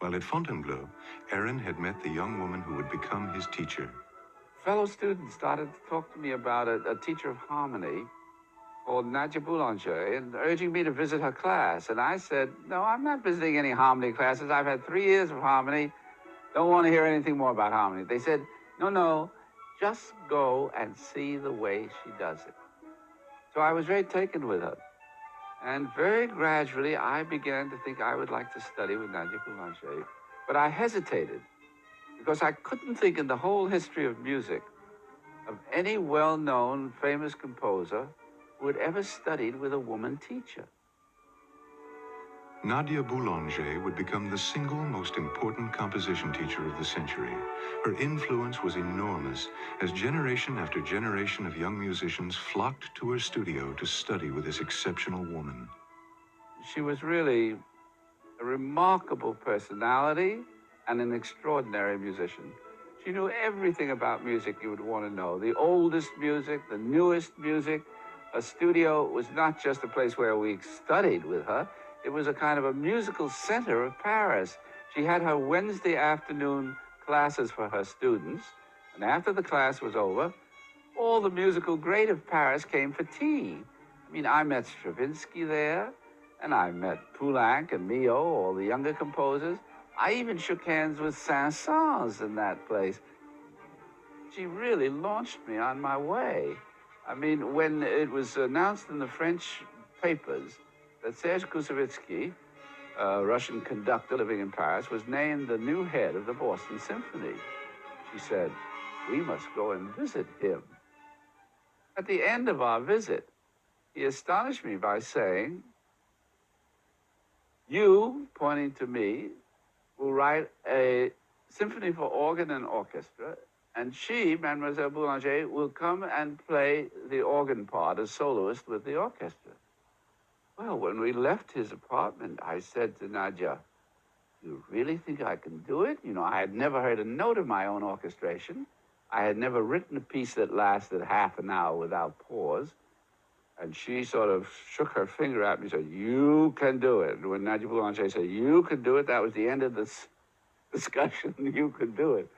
While at Fontainebleau, Aaron had met the young woman who would become his teacher. Fellow students started to talk to me about a teacher of harmony called Nadia Boulanger and urging me to visit her class. And I said, no, I'm not visiting any harmony classes. I've had 3 years of harmony. Don't want to hear anything more about harmony. They said, no, just go and see the way she does it. So I was very taken with her. And very gradually, I began to think I would like to study with Nadia Boulanger. But I hesitated because I couldn't think in the whole history of music of any well-known, famous composer who had ever studied with a woman teacher. Nadia Boulanger would become the single most important composition teacher of the century. Her influence was enormous as generation after generation of young musicians flocked to her studio to study with this exceptional woman. She was really a remarkable personality and an extraordinary musician. She knew everything about music you would want to know. The oldest music, the newest music. Her studio was not just a place where we studied with her. It was a kind of a musical center of Paris. She had her Wednesday afternoon classes for her students. And after the class was over, all the musical great of Paris came for tea. I mean, I met Stravinsky there, and I met Poulenc and Mio, all the younger composers. I even shook hands with Saint-Saëns in that place. She really launched me on my way. I mean, when it was announced in the French papers that Serge Koussevitzky, a Russian conductor living in Paris, was named the new head of the Boston Symphony, she said, we must go and visit him. At the end of our visit, he astonished me by saying, you, pointing to me, will write a symphony for organ and orchestra, and she, Mademoiselle Boulanger, will come and play the organ part as soloist with the orchestra. Well, when we left his apartment, I said to Nadia, you really think I can do it? You know, I had never heard a note of my own orchestration. I had never written a piece that lasted half an hour without pause. And she sort of shook her finger at me and said, you can do it. And when Nadia Boulanger said, you can do it, that was the end of this discussion. You could do it.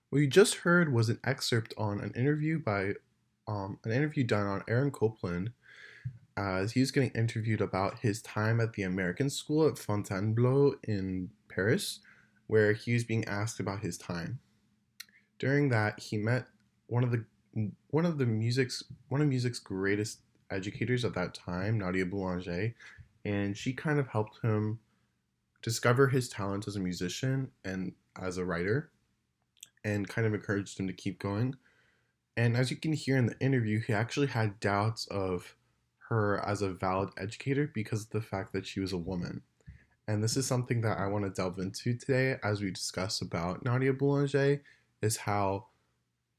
What you just heard was an excerpt on an interview done on Aaron Copland, as he was getting interviewed about his time at the American School at Fontainebleau in Paris, where he was being asked about his time. During that, he met one of music's greatest educators at that time, Nadia Boulanger, and she kind of helped him discover his talent as a musician and as a writer, and kind of encouraged him to keep going. And as you can hear in the interview, he actually had doubts of her as a valid educator because of the fact that she was a woman. And this is something that I want to delve into today as we discuss about Nadia Boulanger, is how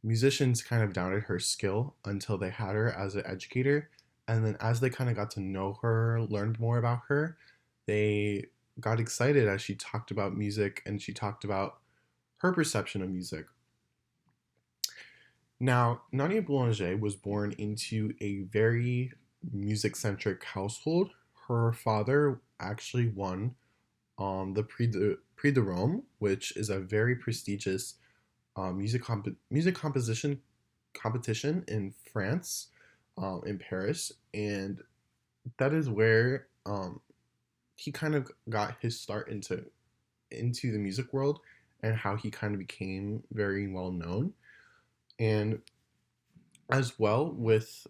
musicians kind of doubted her skill until they had her as an educator. And then as they kind of got to know her, learned more about her, they got excited as she talked about music and she talked about her perception of music. Now, Nadia Boulanger was born into a very music-centric household. Her father actually won the Prix de Rome, which is a very prestigious music composition competition in France, in Paris, and that is where he kind of got his start into the music world and how he kind of became very well known. And as well with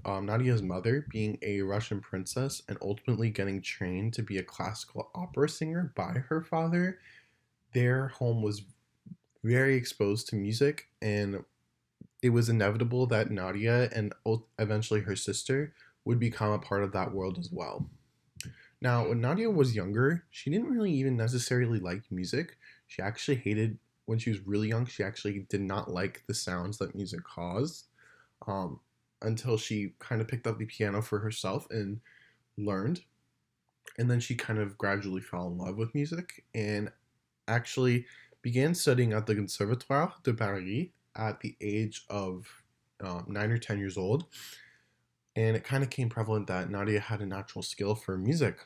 Nadia's mother being a Russian princess and ultimately getting trained to be a classical opera singer by her father, their home was very exposed to music, and it was inevitable that Nadia and eventually her sister would become a part of that world as well. Now, when Nadia was younger, she didn't really even necessarily like music. She actually hated, when she was really young, she actually did not like the sounds that music caused, until she kind of picked up the piano for herself and learned. And then she kind of gradually fell in love with music and actually began studying at the Conservatoire de Paris at the age of 9 or 10 years old. And it kind of became prevalent that Nadia had a natural skill for music.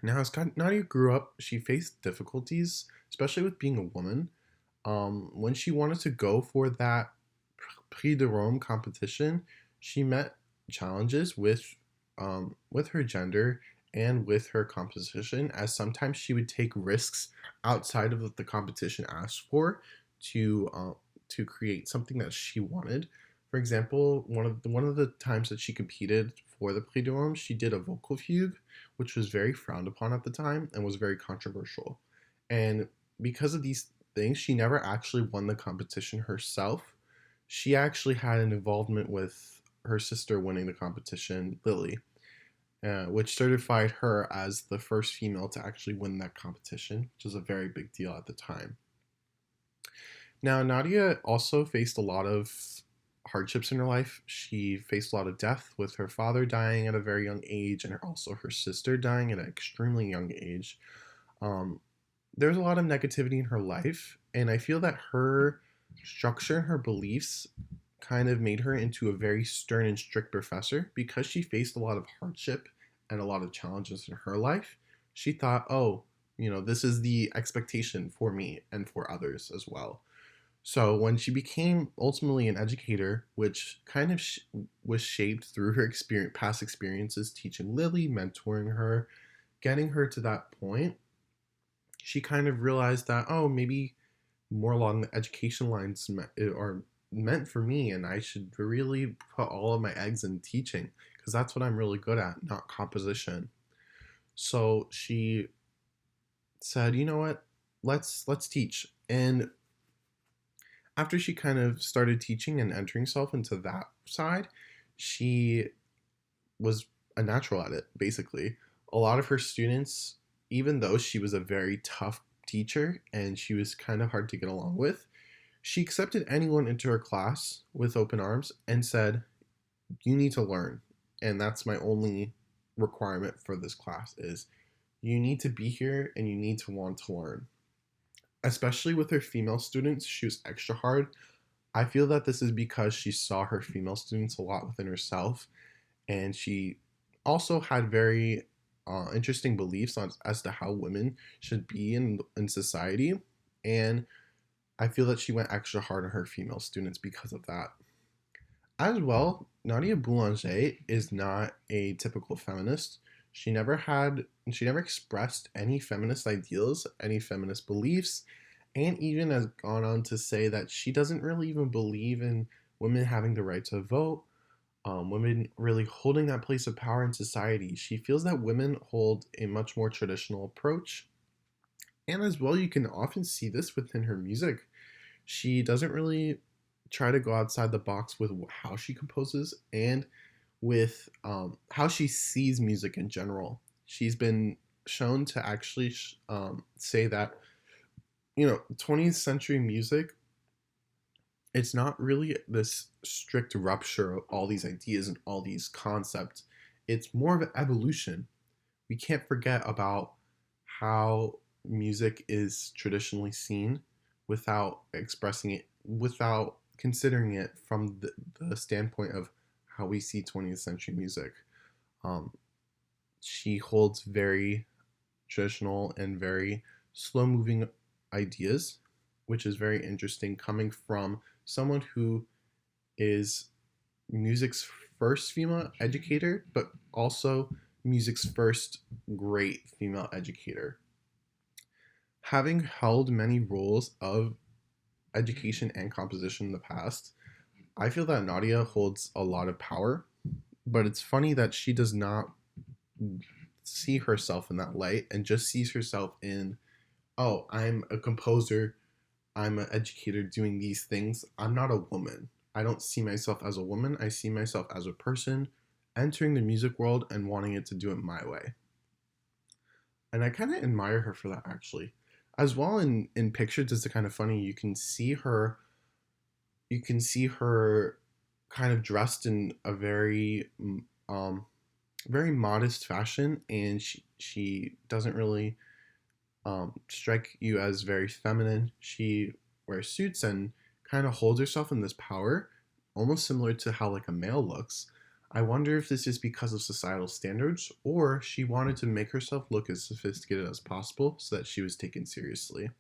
Now, as Nadia grew up, she faced difficulties, especially with being a woman. When she wanted to go for that Prix de Rome competition, she met challenges with her gender and with her composition, as sometimes she would take risks outside of what the competition asked for to to create something that she wanted. For example, one of the times that she competed for the Prix de Rome, she did a vocal fugue, which was very frowned upon at the time and was very controversial. And because of these things, she never actually won the competition herself. She actually had an involvement with her sister winning the competition, Lily, which certified her as the first female to actually win that competition, which was a very big deal at the time. Now, Nadia also faced a lot of hardships in her life. She faced a lot of death, with her father dying at a very young age and also her sister dying at an extremely young age. Um, there's a lot of negativity in her life, and I feel that her structure and her beliefs kind of made her into a very stern and strict professor because she faced a lot of hardship and a lot of challenges in her life. She thought, oh, this is the expectation for me and for others as well. So when she became ultimately an educator, which kind of was shaped through her past experiences teaching Lily, mentoring her, getting her to that point, she kind of realized that, oh, maybe more along the education lines are meant for me, and I should really put all of my eggs in teaching because that's what I'm really good at, not composition. So she said, you know what, let's teach. And after she kind of started teaching and entering herself into that side, she was a natural at it, basically. A lot of her students, even though she was a very tough teacher and she was kind of hard to get along with, she accepted anyone into her class with open arms and said, you need to learn. And that's my only requirement for this class is you need to be here and you need to want to learn. Especially with her female students, she was extra hard. I feel that this is because she saw her female students a lot within herself, and she also had very interesting beliefs as to how women should be in society. And I feel that she went extra hard on her female students because of that. As well, Nadia Boulanger is not a typical feminist. She never expressed any feminist ideals, any feminist beliefs, and even has gone on to say that she doesn't really even believe in women having the right to vote, women really holding that place of power in society. She feels that women hold a much more traditional approach. And as well, you can often see this within her music. She doesn't really try to go outside the box with how she composes and with how she sees music in general. She's been shown to actually say that 20th century music, it's not really this strict rupture of all these ideas and all these concepts. It's more of an evolution. We can't forget about how music is traditionally seen without expressing it, without considering it from the standpoint of how we see 20th century music. Um, she holds very traditional and very slow moving ideas, which is very interesting coming from someone who is music's first female educator, but also music's first great female educator. Having held many roles of education and composition in the past, I feel that Nadia holds a lot of power, but it's funny that she does not see herself in that light and just sees herself in, oh, I'm a composer, I'm an educator doing these things. I'm not a woman. I don't see myself as a woman. I see myself as a person entering the music world and wanting it to do it my way. And I kind of admire her for that, actually. As well, in pictures, it's kind of funny. You can see her kind of dressed in a um very modest fashion, and she doesn't really strike you as very feminine. She wears suits and kind of holds herself in this power, almost similar to how like a male looks. I wonder if this is because of societal standards or she wanted to make herself look as sophisticated as possible so that she was taken seriously.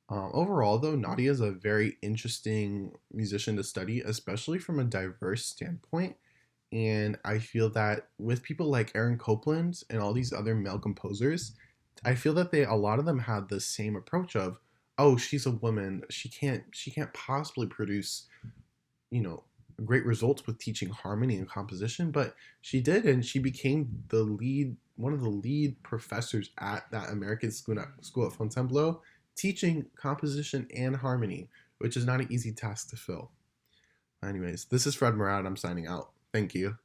Overall, though, Nadia is a very interesting musician to study, especially from a diverse standpoint. And I feel that with people like Aaron Copland and all these other male composers, I feel that a lot of them had the same approach of, oh, she's a woman, she can't possibly produce, you know, great results with teaching harmony and composition, but she did, and she became one of the lead professors at that American school at Fontainebleau, teaching composition and harmony, which is not an easy task to fill. Anyways, this is Fred Murat. I'm signing out. Thank you.